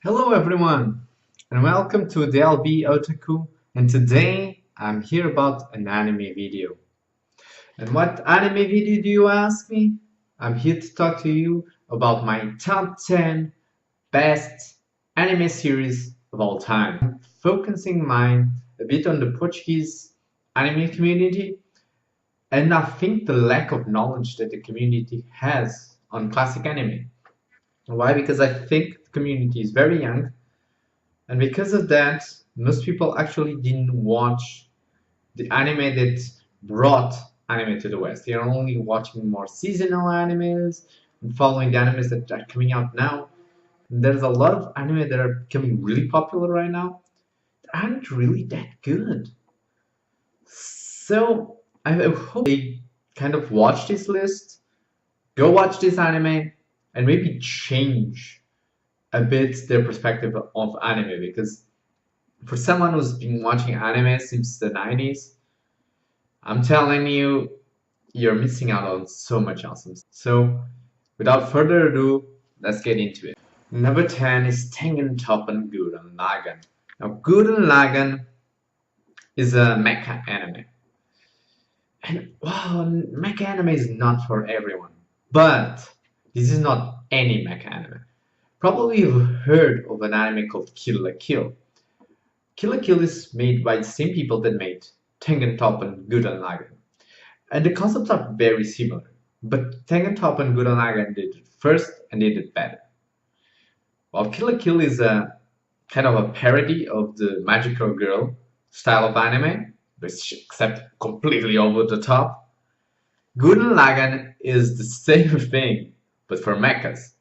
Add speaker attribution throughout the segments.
Speaker 1: Hello everyone and welcome to DLB Otaku, and today I'm here about an anime video. And what anime video do you ask me? I'm here to talk to you about my top 10 best anime series of all time. Focusing mine a bit on the Portuguese anime community, and I think the lack of knowledge that the community has on classic anime. Why? Because I think the community is very young. And because of that, most people actually didn't watch the anime that brought anime to the West. They are only watching more seasonal animes and following the animes that are coming out now. And there's a lot of anime that are becoming really popular right now that aren't really that good. So I hope they kind of watch this list, go watch this anime, and maybe change a bit their perspective of anime, because for someone who's been watching anime since the 90s, I'm telling you, you're missing out on so much awesome. So, without further ado, let's get into it. Number 10 is Tengen Toppan Gurren Lagann. Now, Gurren Lagann is a mecha anime. And wow, mecha anime is not for everyone. But this is not any mecha anime. Probably you've heard of an anime called Kill la Kill. Kill la Kill is made by the same people that made Tengen Toppan Gurren Lagann. And the concepts are very similar. But Tengen Toppan and Gurren Lagann did it first and they did it better. While Kill la Kill is a kind of a parody of the magical girl style of anime, except completely over the top, Gurren Lagann is the same thing, but for mechas.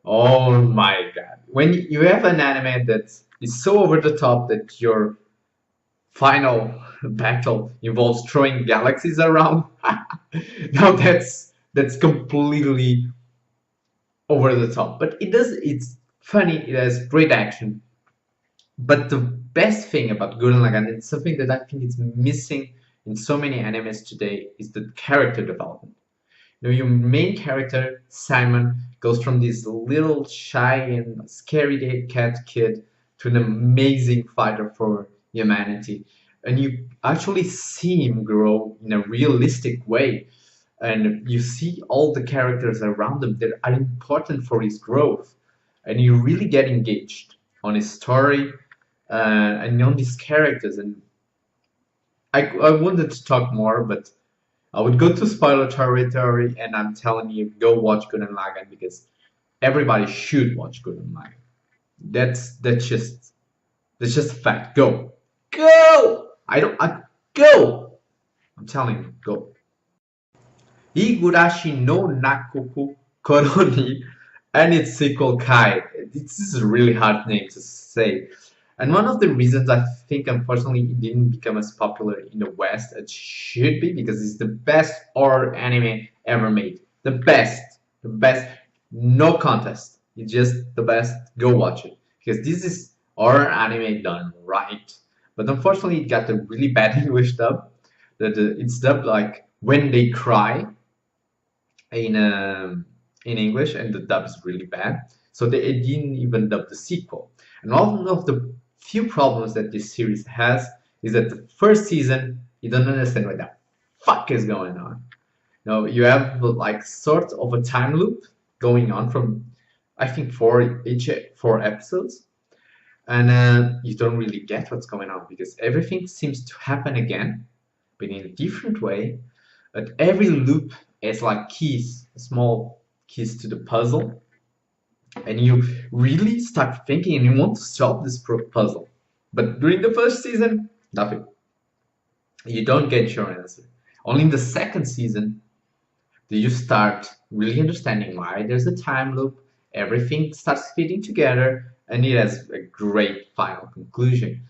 Speaker 1: Oh my god. When you have an anime that is so over the top that your final battle involves throwing galaxies around, now that's completely over the top. But it's funny, it has great action. But the best thing about Gurren Lagann, and something that I think is missing in so many animes today, is the character development. You know, your main character, Simon, goes from this little shy and scary cat kid to an amazing fighter for humanity. And you actually see him grow in a realistic way. And you see all the characters around him that are important for his growth. And you really get engaged on his story and on these characters. And I wanted to talk more, but I would go to spoiler territory, and I'm telling you, go watch Gurren Lagann because everybody should watch Gurren Lagann. That's just a fact. Go. I go. I'm telling you, go. Higurashi no Nakoku Koroni and its sequel Kai. This is a really hard name to say. And one of the reasons I think, unfortunately, it didn't become as popular in the West as it should be, because it's the best horror anime ever made. The best, no contest. It's just the best. Go watch it, because this is horror anime done right. But unfortunately, it got a really bad English dub. It's dubbed like When They Cry in English, and the dub is really bad. So they didn't even dub the sequel. And one of the few problems that this series has is that the first season you don't understand what the fuck is going on. No, you have like sort of a time loop going on from, I think, each 4 episodes, and you don't really get what's going on because everything seems to happen again, but in a different way. But every loop has like keys, small keys to the puzzle, and you really start thinking and you want to solve this puzzle. But during the first season, nothing. You don't get your answer. Only in the second season do you start really understanding why there's a time loop, everything starts fitting together, and it has a great final conclusion.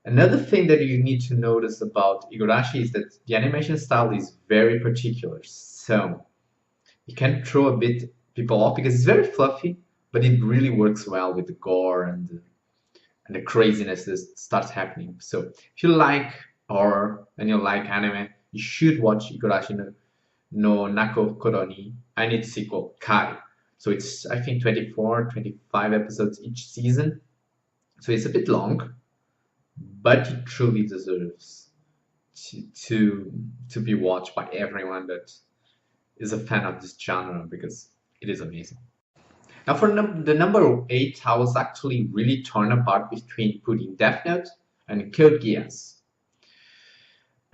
Speaker 1: Another thing that you need to notice about Igarashi is that the animation style is very particular. So it can throw a bit people off because it's very fluffy, but it really works well with the gore and the craziness that starts happening. So if you like horror and you like anime, you should watch Igarashi no Nako Koroni and its sequel Kai. So it's, I think, 24, 25 episodes each season. So it's a bit long, but it truly deserves to be watched by everyone that is a fan of this genre because it is amazing. Now, for the number 8, I was actually really torn apart between putting Death Note and Code Geass.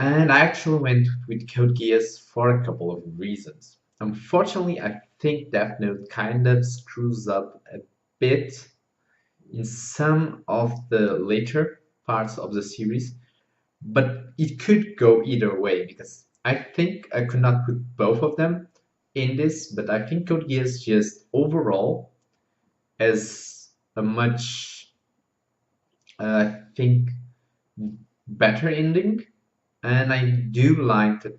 Speaker 1: And I actually went with Code Geass for a couple of reasons. Unfortunately, I think Death Note kind of screws up a bit in some of the later parts of the series, but it could go either way because I think I could not put both of them in this, but I think Code Geass just overall as a much, I think, better ending, and I do like that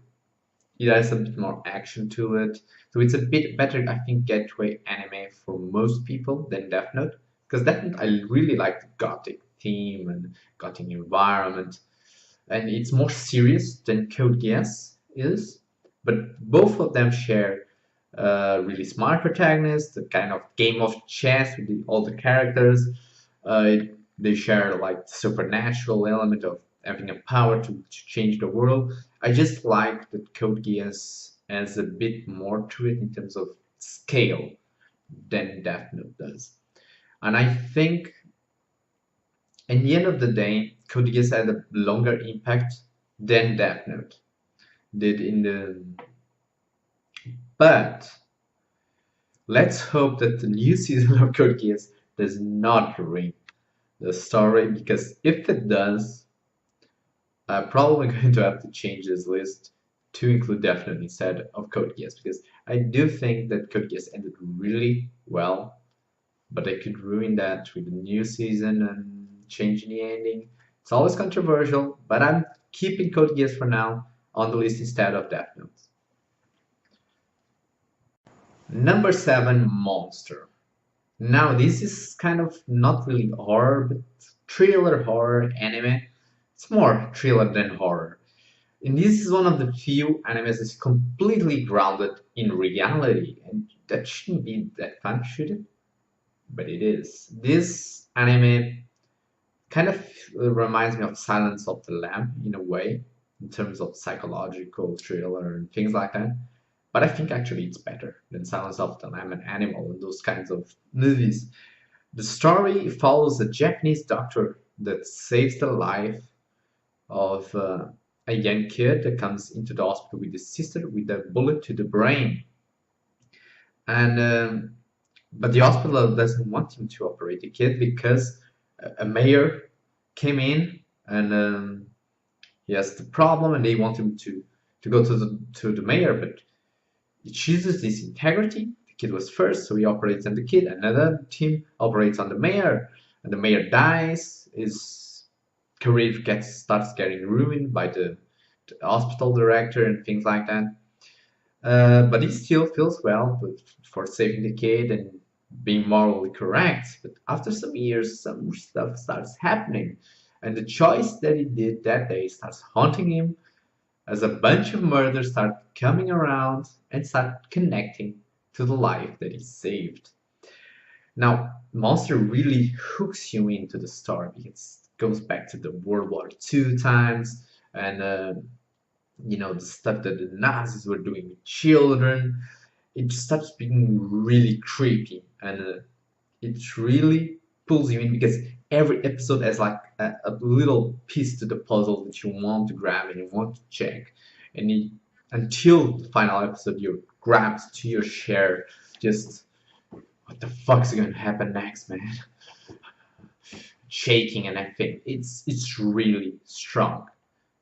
Speaker 1: it has a bit more action to it. So it's a bit better, I think, gateway anime for most people than Death Note, because Death Note I really like the gothic theme and gothic environment, and it's more serious than Code Geass is. But both of them share really smart protagonists, a kind of game of chess with all the characters. They share like the supernatural element of having a power to change the world. I just like that Code Geass has a bit more to it in terms of scale than Death Note does. And I think, in the end of the day, Code Geass had a longer impact than Death Note did in the. But let's hope that the new season of Code Geass does not ruin the story, because if it does, I'm probably going to have to change this list to include Death Note instead of Code Geass, because I do think that Code Geass ended really well, but I could ruin that with the new season and changing the ending. It's always controversial, but I'm keeping Code Geass for now on the list instead of Death Note. Number 7, Monster. Now, this is kind of not really horror, but thriller horror anime. It's more thriller than horror. And this is one of the few animes that's completely grounded in reality. And that shouldn't be that fun, should it? But it is. This anime kind of reminds me of Silence of the Lamb in a way, in terms of psychological thriller and things like that. But I think actually it's better than Silence of the Lamb and Animal and those kinds of movies. The story follows a Japanese doctor that saves the life of a young kid that comes into the hospital with his sister with a bullet to the brain. And but the hospital doesn't want him to operate the kid because a mayor came in and he has the problem, and they want him to go to the mayor, but he chooses this integrity. The kid was first, so he operates on the kid. Another team operates on the mayor, and the mayor dies. His career starts getting ruined by the hospital director and things like that. But he still feels well for saving the kid and being morally correct. But after some years, some stuff starts happening, and the choice that he did that day starts haunting him as a bunch of murders start coming around and start connecting to the life that he saved. Now, Monster really hooks you into the story because it goes back to the World War II times and the stuff that the Nazis were doing with children. It starts being really creepy, and it really pulls you in because every episode has like a little piece to the puzzle that you want to grab and you want to check, and until the final episode you're grabbed to your chair, just what the fuck's going to happen next, man? Shaking and everything. It's really strong,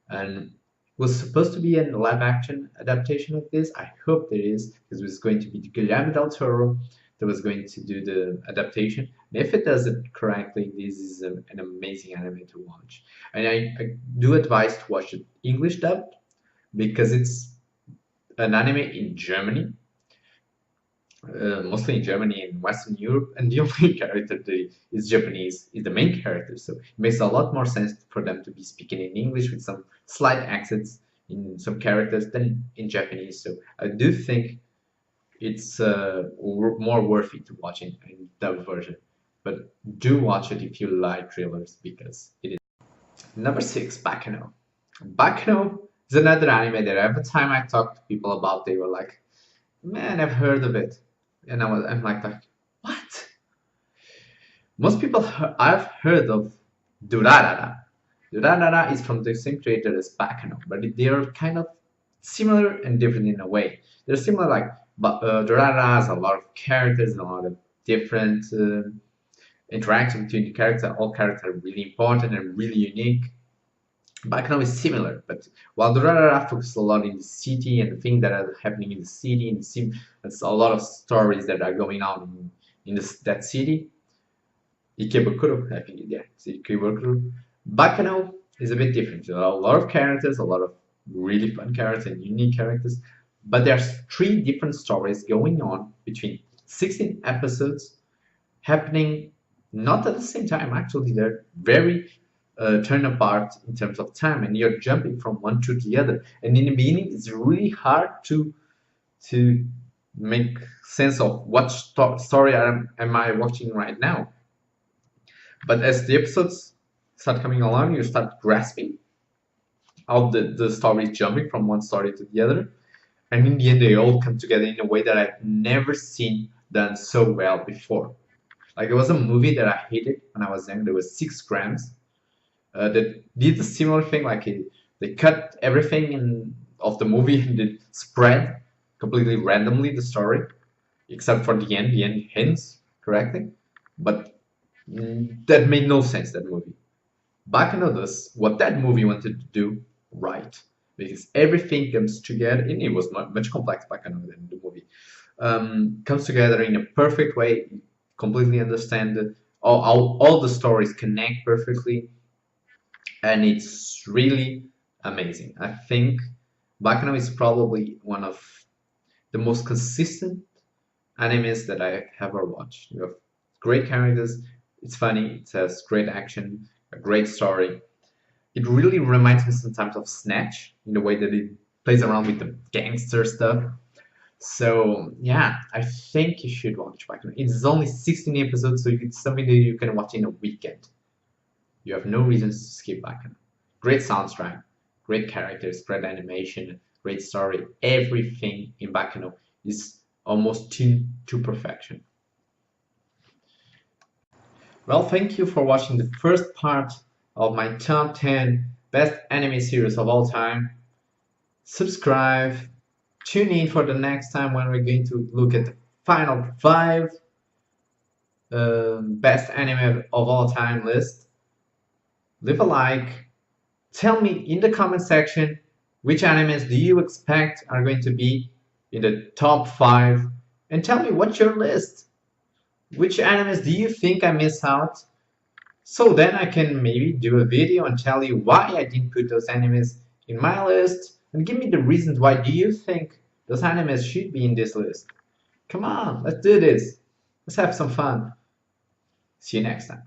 Speaker 1: and was supposed to be a live action adaptation of this. I hope there is, because it was going to be Guillermo del Toro that was going to do the adaptation. And if it does it correctly, this is an amazing anime to watch. And I do advise to watch it English dubbed because it's an anime in Germany, mostly in Germany and Western Europe, and the only character that is Japanese is the main character. So it makes a lot more sense for them to be speaking in English with some slight accents in some characters than in Japanese. So I do think it's more worthy to watch in dub version. But do watch it if you like thrillers because it is. Number 6, Bakano. Bakano is another anime that every time I talk to people about, they were like, "Man, I've heard of it," and I'm like, "What?" Most people I've heard of Durarara. Durarara is from the same creator as Bakano, but they are kind of similar and different in a way. They're similar, like, but Durarara has a lot of characters and a lot of different interaction between the characters. All characters are really important and really unique. Bakano is similar, but while Durarara focuses a lot in the city and the things that are happening in the city, there's a lot of stories that are going on in that city. Ikebukuro, I think, yeah, it's Ikebukuro. Bakano is a bit different. There are a lot of characters, a lot of really fun characters and unique characters, but there's 3 different stories going on between 16 episodes happening not at the same time. Actually, they're very turn apart in terms of time, and you're jumping from one to the other. And in the beginning, it's really hard to make sense of what story am I watching right now. But as the episodes start coming along, you start grasping how the story is jumping from one story to the other. And in the end, they all come together in a way that I've never seen done so well before. Like, there was a movie that I hated when I was young. There was 6 grams that did a similar thing. Like, they cut everything of the movie and they spread completely randomly the story, except for the end. The end ends correctly, but that made no sense, that movie. Bakano does what that movie wanted to do right, because everything comes together, and it was much complex Bakano than the movie. Comes together in a perfect way, completely understand all the stories connect perfectly, and it's really amazing. I think Bakano is probably one of the most consistent animes that I have ever watched. You have great characters, it's funny, it has great action, a great story. It really reminds me sometimes of Snatch in the way that it plays around with the gangster stuff. So yeah, I think you should watch Bakano. It's only 16 episodes, so it's something that you can watch in a weekend. You have no reasons to skip Bakano. Great soundtrack, great characters, great animation, great story. Everything in Bakano is almost to perfection. Well, thank you for watching the first part of my top 10 best anime series of all time. Subscribe, tune in for the next time when we're going to look at the final 5 best anime of all time list. Leave a like. Tell me in the comment section which animes do you expect are going to be in the top 5, and tell me what's your list. Which animes do you think I miss out? So then I can maybe do a video and tell you why I didn't put those animes in my list, and give me the reasons why do you think those animes should be in this list. Come on, let's do this. Let's have some fun. See you next time.